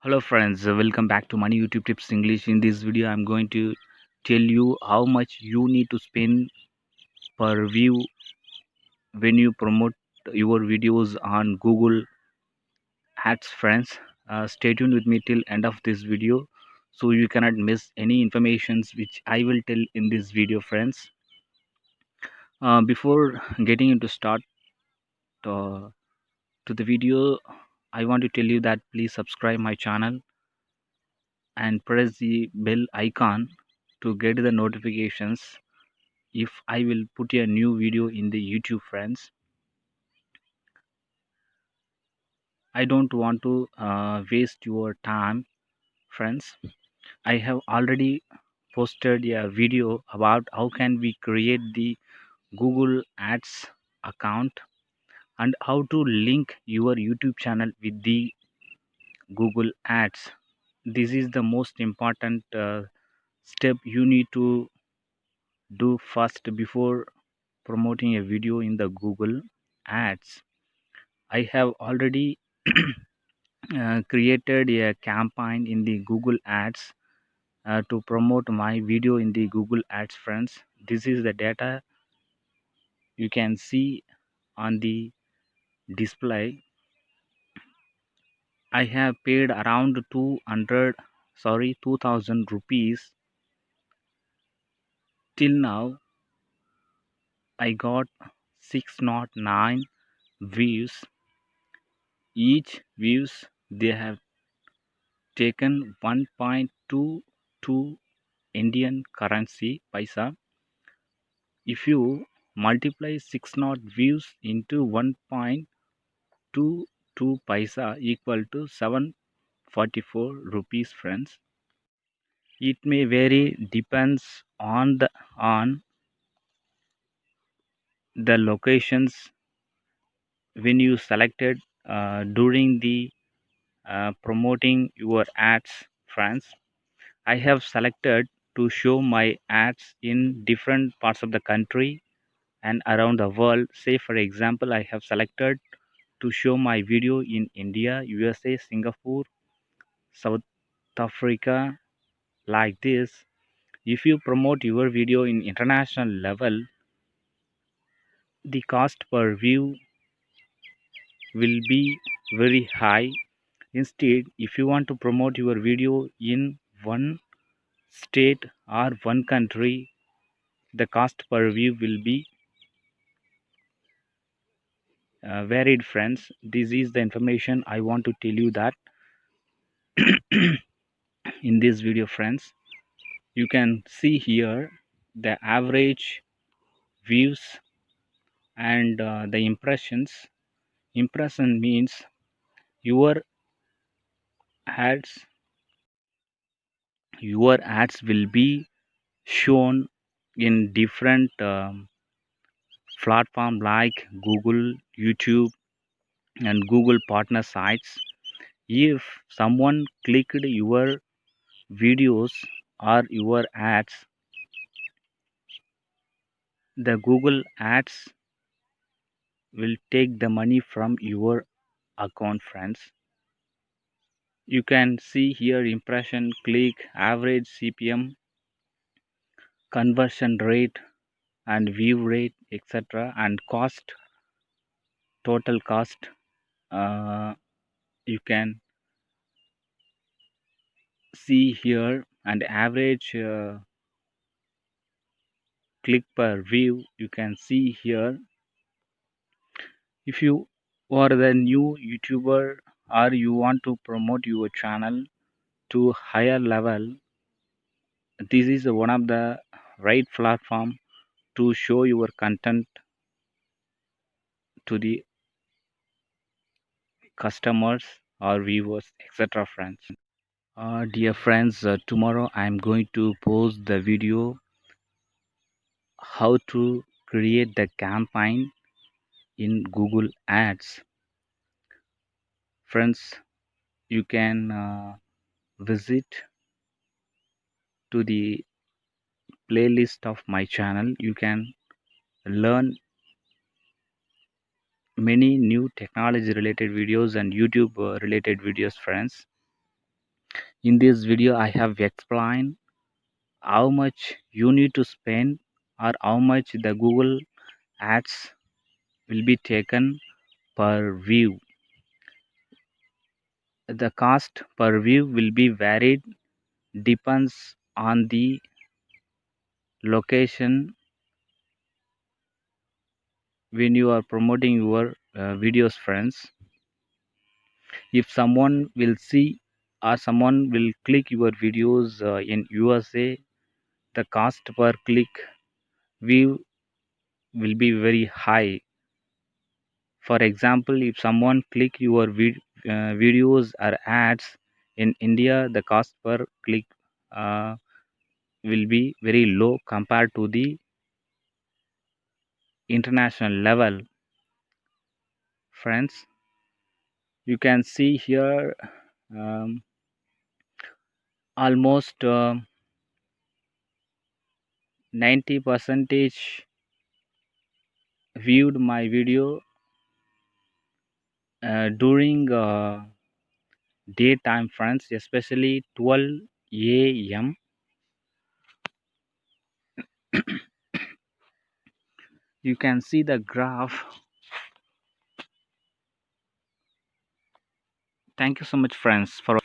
Hello friends, welcome back to Money YouTube Tips English. In this video, I'm going to tell you how much you need to spend per view when you promote your videos on Google Ads, friends. Stay tuned with me till end of this video so you cannot miss any informations which I will tell in this video, friends. Before getting into start uh, to the video, I want to tell you that please subscribe my channel and press the bell icon to get the notifications if I will put a new video in the YouTube, friends. I don't want to waste your time, friends. I have already posted a video about how can we create the Google Ads account and how to link your YouTube channel with the Google Ads. This is the most important step you need to do first before promoting a video in the Google Ads. I have already created a campaign in the Google Ads to promote my video in the Google Ads, friends. This is the data you can see on the display. I have paid around 2000 rupees. Till now I got 609 views. Each views they have taken 1.22 Indian currency paisa. If you multiply 6 views into 1.22 paisa equal to 744 rupees, friends. It may vary depends on the locations when you selected during the promoting your ads, friends. I have selected to show my ads in different parts of the country and around the world. Say for example, I have selected to show my video in India, USA, Singapore, South Africa, like this. If you promote your video in international level, the cost per view will be very high. Instead, if you want to promote your video in one state or one country, the cost per view will be varied, friends. This is the information I want to tell you that in this video, friends. You can see here the average views and the impressions. Impression means your ads your ads will be shown in different platform like Google, YouTube, and Google partner sites. If someone clicked your videos or your ads, the Google ads will take the money from your account, friends. You can see here impression, click, average CPM, conversion rate and view rate, etc., and cost, total cost. You can see here and average click per view. You can see here. If you are the new YouTuber or you want to promote your channel to higher level, this is one of the right platform to show your content to the customers or viewers, etc., friends. Dear friends, tomorrow I am going to post the video how to create the campaign in Google Ads. Friends, you can visit to the playlist of my channel. You can learn many new technology related videos and YouTube related videos, friends. In this video I have explained how much you need to spend or how much the Google ads will be taken per view. The cost per view will be varied, depends on the location when you are promoting your videos, friends. If someone will see or someone will click your videos in USA, the cost per click view will be very high. For example, if someone click your videos or ads in India, the cost per click uh, will be very low compared to the international level. Friends, you can see here um, almost 90 percentage viewed my video during daytime, friends, especially 12 a.m. You can see the graph. Thank you so much, friends, for